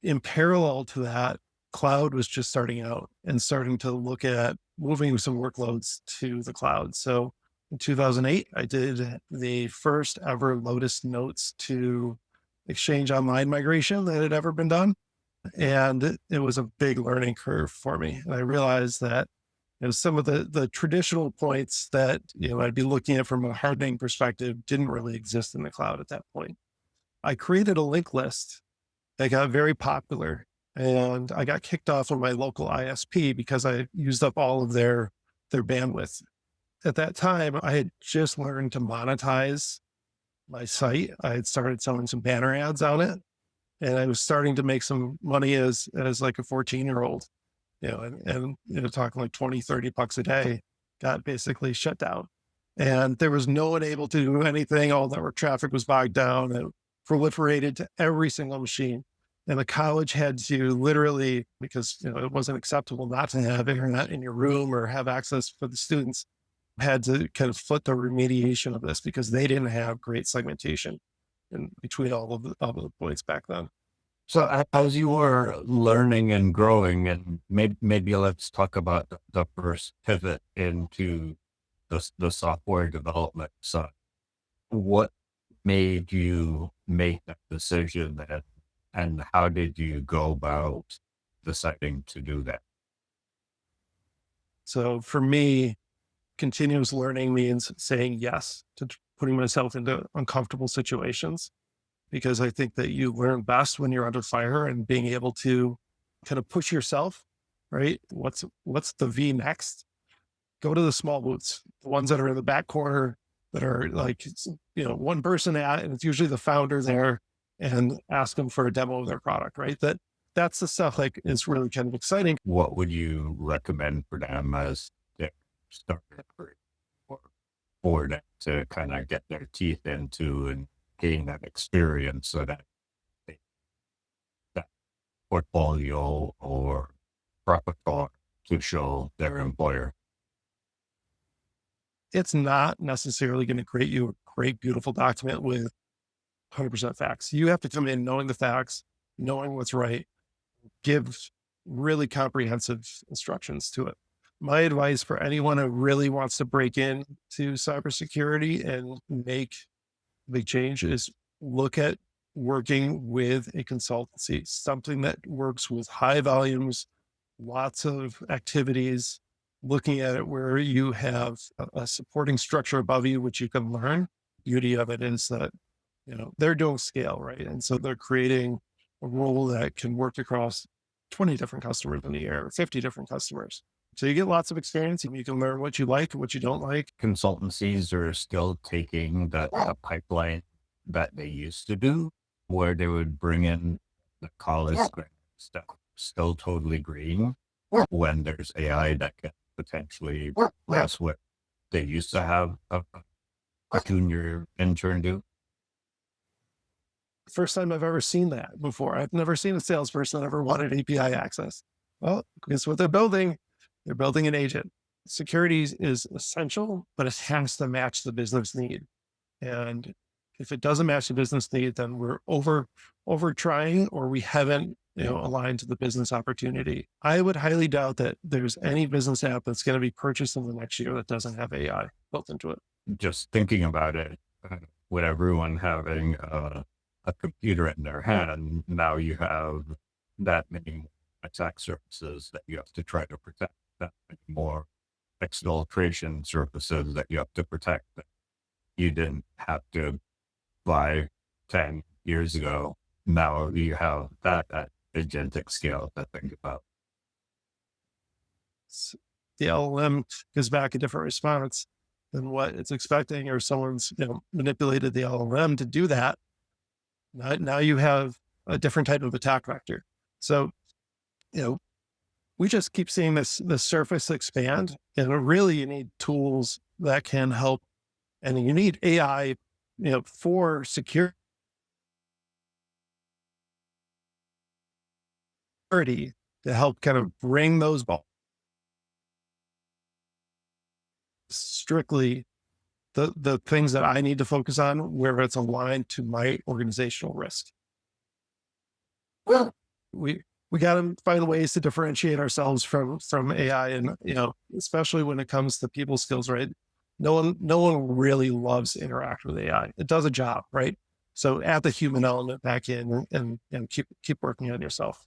in parallel to that, cloud was just starting out and starting to look at moving some workloads to the cloud. So in 2008, I did the first ever Lotus Notes to Exchange Online migration that had ever been done. And it was a big learning curve for me. And I realized that some of the traditional points that I'd be looking at from a hardening perspective didn't really exist in the cloud at that point. I created a link list that got very popular, and I got kicked off of my local ISP because I used up all of their bandwidth. At that time, I had just learned to monetize my site. I had started selling some banner ads on it, and I was starting to make some money as like a 14-year-old, and talking like 20, $30 a day, got basically shut down. And there was no one able to do anything. All network traffic was bogged down and proliferated to every single machine. And the college had to literally, because it wasn't acceptable not to have internet in your room or have access for the students, had to kind of foot the remediation of this because they didn't have great segmentation in between all the points back then. So as you were learning and growing, and maybe let's talk about the first pivot into the software development side. What made you make that decision, and how did you go about deciding to do that? So for me, continuous learning means saying yes to putting myself into uncomfortable situations, because I think that you learn best when you're under fire and being able to kind of push yourself, right? What's the V next? Go to the small booths, the ones that are in the back corner that are like, one person at, and it's usually the founder there, and ask them for a demo of their product, right? That's the stuff like is really kind of exciting. What would you recommend for them as their starter for them to kind of get their teeth into and gain that experience so that they, that portfolio or repertoire to show their employer? It's not necessarily going to create you a great, beautiful document with 100% facts. You have to come in knowing the facts, knowing what's right, give really comprehensive instructions to it. My advice for anyone who really wants to break into cybersecurity and make a big change is look at working with a consultancy, something that works with high volumes, lots of activities, looking at it where you have a supporting structure above you, which you can learn. Beauty of it is that, they're doing scale, right? And so they're creating a role that can work across 20 different customers in the year, 50 different customers. So you get lots of experience and you can learn what you like and what you don't like. Consultancies are still taking the pipeline that they used to do, where they would bring in the college stuff, still totally green, when there's AI that can potentially mess with. They used to have a junior intern do. First time I've ever seen that before. I've never seen a salesperson that ever wanted API access. Well, guess what they're building? They're building an agent. Security is essential, but it has to match the business need. And if it doesn't match the business need, then we're over trying, or we haven't, aligned to the business opportunity. I would highly doubt that there's any business app that's going to be purchased in the next year that doesn't have AI built into it. Just thinking about it, with everyone having a computer in their hand, now you have that many attack surfaces that you have to try to protect, that many more exfiltration surfaces that you have to protect that you didn't have to buy 10 years ago. Now you have that at agentic scale to think about. The LLM gives back a different response than what it's expecting, or someone's manipulated the LLM to do that. Now you have a different type of attack vector. So, we just keep seeing the surface expand, and really you need tools that can help, and you need AI, for security to help kind of bring those balls strictly the things that I need to focus on where it's aligned to my organizational risk. we got to find ways to differentiate ourselves from AI, and especially when it comes to people skills, right? No one really loves to interact with AI. It does a job, right? So add the human element back in, and keep working on yourself.